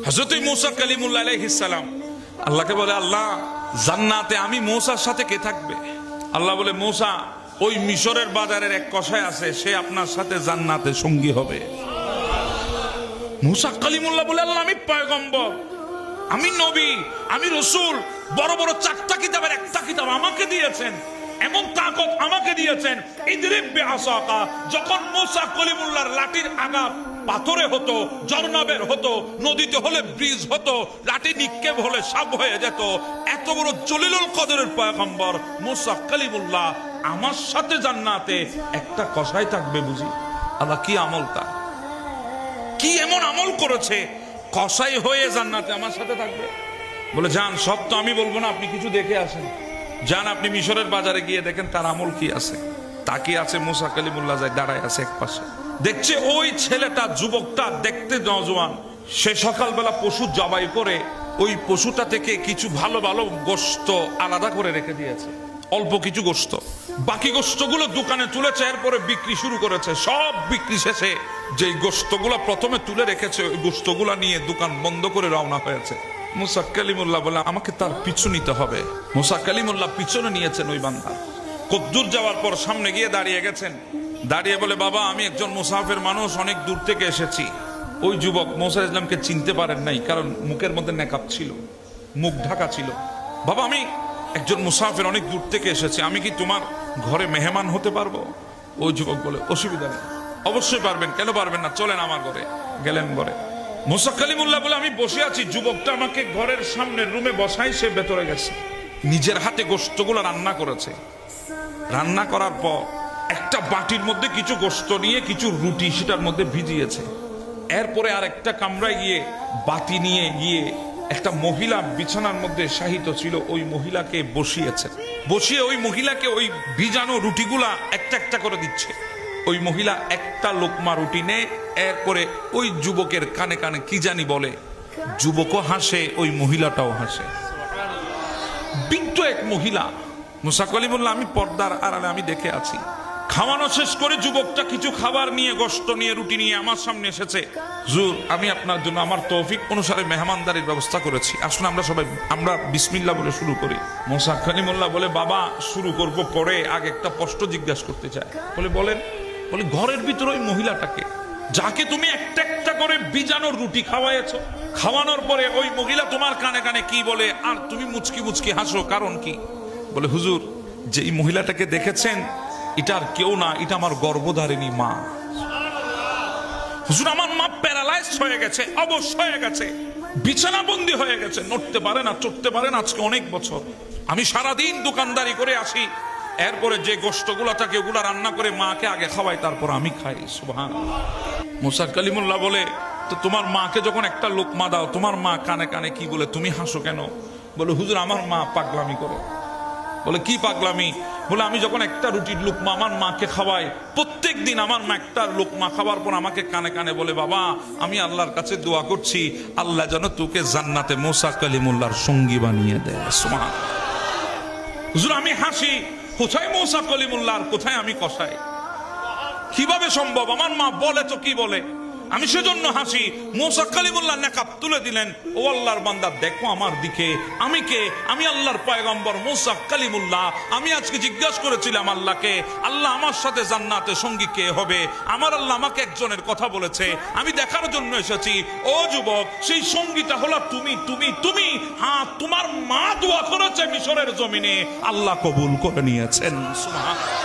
হযরত মূসা কালিমুল্লাহ আলাইহিস সালাম আল্লাহকে বলে, আল্লাহ জান্নাতে আমি মূসার সাথে কে থাকবে? আল্লাহ বলে, মূসা ওই মিশরের বাজারের এক কসাই আছে, সে আপনার সাথে জান্নাতে সঙ্গী হবে। মূসা কালিমুল্লাহ বলে, আল্লাহ আমি পয়গম্বর, আমি নবী, আমি রাসূল, বড় বড় 4টা কিতাবের একটা কিতাব আমাকে দিয়েছেন, এমন তাকত আমাকে দিয়েছেন। ইদরিব বিআসাকা, যখন মূসা কালিমুল্লাহর লাঠির আঘাত পাথরে হতো, ঝর্ণা বের হতো, নদীতে হলে ব্রিজ হতো, লাঠি নিক্ষেপ হলে সাপ হয়ে যেত, এত বড় জলিলুল কদরের পয়গম্বর মূসা কালিমুল্লাহ আমার সাথে জান্নাতে একটা কসাই থাকবে বুঝি? আল্লাহ কি আমল তার, কি এমন আমল করেছে কসাই হয়ে জান্নাতে আমার সাথে থাকবে? বলে, যান, সব তো আমি বলবো না, আপনি কিছু দেখে আসেন, যান আপনি মিশরের বাজারে গিয়ে দেখেন তার আমল কি আছে। তাকে আছে মূসা কালিমুল্লাহ যায় দাঁড়ায় আছে এক পাশে, দেখছে ওই ছেলেটা, যুবকটা দেখতে নওজোয়ান, সে সকালবেলা পশু জবাই করে ওই পশুটা থেকে কিছু ভালো ভালো গোশত আলাদা করে রেখে দিয়েছে, অল্প কিছু গোশত, বাকি গোশতগুলো দোকানে তুলেছে, এরপরে বিক্রি শুরু করেছে। সব বিক্রি শেষে যেই গোশতগুলো প্রথমে তুলে রেখেছে ওই গোশতগুলো নিয়ে দোকান বন্ধ করে রওনা হয়েছে। মূসা কালিমুল্লাহ বলে, আমাকে তার পিছু নিতে হবে। মূসা কালিমুল্লাহ পিছনে নিয়েছেন ওই বান্দা। কদ্দূর যাওয়ার পর সামনে গিয়ে দাঁড়িয়ে গেছেন, দাঁড়িয়ে বলে, বাবা আমি একজন মুসাফির মানুষ, অনেক দূর থেকে এসেছি। ওই যুবক মূসা ইসলামকে চিনতে পারেন নাই, কারণ মুখের মধ্যে নেকাব ছিল, মুখ ঢাকা ছিল। বাবা আমি একজন মুসাফির, অনেক দূর থেকে এসেছি, আমি কি তোমার ঘরে মেহমান হতে পারবো? ওই যুবক বলে, অসুবিধা নেই, অবশ্যই পারবেন, কেন পারবেন না, চলেন আমার ঘরে। গেলেন ঘরে। মূসা কালিমুল্লাহ বলে, আমি বসে আছি, যুবকটা আমাকে ঘরের সামনের রুমে বসাই, সে ভেতরে গেছে, নিজের হাতে গোশতগুলো রান্না করেছে। রান্না করার পর একটা বাটির মধ্যে কিছু গোশত নিয়ে কিছু রুটি সেটার মধ্যে ভিজিয়েছে। এরপরে আর একটা কামরায় গিয়ে বাতি নিয়ে গিয়ে একটা মহিলা বিছানার মধ্যে শায়িত ছিল, ওই মহিলাকে বসিয়েছে, বসিয়ে ওই মহিলাকে ওই ভিজানো রুটিগুলা একটা একটা করে দিচ্ছে। ওই মহিলা একটা লোকমা রুটি নেয়, এরপরে ওই যুবকের কানে কানে কি জানি বলে, যুবকও হাসে, ওই মহিলাটাও হাসে। বৃদ্ধ এক মহিলা, মূসা কালিমুল্লাহ আমি পর্দার আড়ালে আমি দেখে আছি। খাওয়ানো শেষ করে যুবকটা কিছু খাবার নিয়ে, গোশত নিয়ে, রুটি নিয়ে আমার সামনে এসেছে। হুজুর আমি আপনার জন্য আমার তৌফিক অনুসারে মেহমানদারির ব্যবস্থা করেছি, আসুন আমরা বিসমিল্লাহ বলে শুরু করি। মূসা কালিমুল্লাহ বলে, বাবা শুরু করব পরে, আগে একটা প্রশ্ন জিজ্ঞাসা করতে চাই। বলে, বলেন। বলে, ঘরের ভিতরে ওই মহিলাটাকে, যাকে তুমি একটা একটা করে বিজানোর রুটি খাওয়াইছো, খাওয়ানোর পরে ওই মহিলা তোমার কানে কানে কি বলে আর তুমি মুচকি মুচকি হাসো, কারণ কি? বলে, হুজুর যে এই মহিলাটাকে দেখেছেন এটা আর কেউ না, এটা আমার গর্ভধারিণী মা। হুজুর আমার মা প্যারালাইজড হয়ে গেছে, অবশ হয়ে গেছে, বিছানাবন্দি হয়ে গেছে, নড়তে পারে না, চড়তে পারে না, আজকে অনেক বছর। আমি সারাদিন দোকানদারি করে আসি, এরপরে যে গোশতগুলো থাকে ওগুলা রান্না করে মাকে আগে খাওয়াই, তারপর আমি খাই। সুবহানাল্লাহ। মূসা কালিমুল্লাহ বলে, তো তোমার মাকে যখন একটা লোকমা দাও, তোমার মা কানে কানে কি বলে, তুমি হাসো কেন? বলে, হুজুর আমার মা পাগলামি করে। বলে, কি পাগলামি? বলে, আমি যখন একটা রুটির লোকমা আমার মাকে খাওয়াই, প্রত্যেক দিন আমার মা একটা লোকমা খাওয়ার পর আমাকে কানে কানে বলে, বাবা আমি আল্লাহর কাছে দোয়া করছি, আল্লাহ যেন তোকে জান্নাতে মূসা কালিমুল্লাহর সঙ্গী বানিয়ে দেয়। সুবহানাল্লাহ। হুজুর আমি হাসি, কোথায় মূসা কালিমুল্লাহ আর কোথায় আমি কসাই? কিভাবে সম্ভব? আমার মা বলে তো কি বলে, আমি সেজন্য হাসি। মূসা কালিমুল্লাহ নেকাব তুলে দিলেন, ও আল্লাহর বান্দা দেখো আমার দিকে, আমি কে? আমি আল্লাহর পয়গম্বর মূসা কালিমুল্লাহ। আমি আজকে জিজ্ঞাসা করেছিলাম আল্লাহকে, আল্লাহ আমার সাথে জান্নাতে সঙ্গী কে হবে? আমার আল্লাহ আমাকে একজনের কথা বলেছে, আমি দেখার জন্য এসেছি। ও যুবক, সেই সঙ্গীটা হলো তুমি, তুমি, তুমি। হ্যাঁ, তোমার মা দোয়া করেছে মিশরের জমিনে, আল্লাহ কবুল করে নিয়েছেন। সুবহানাল্লাহ।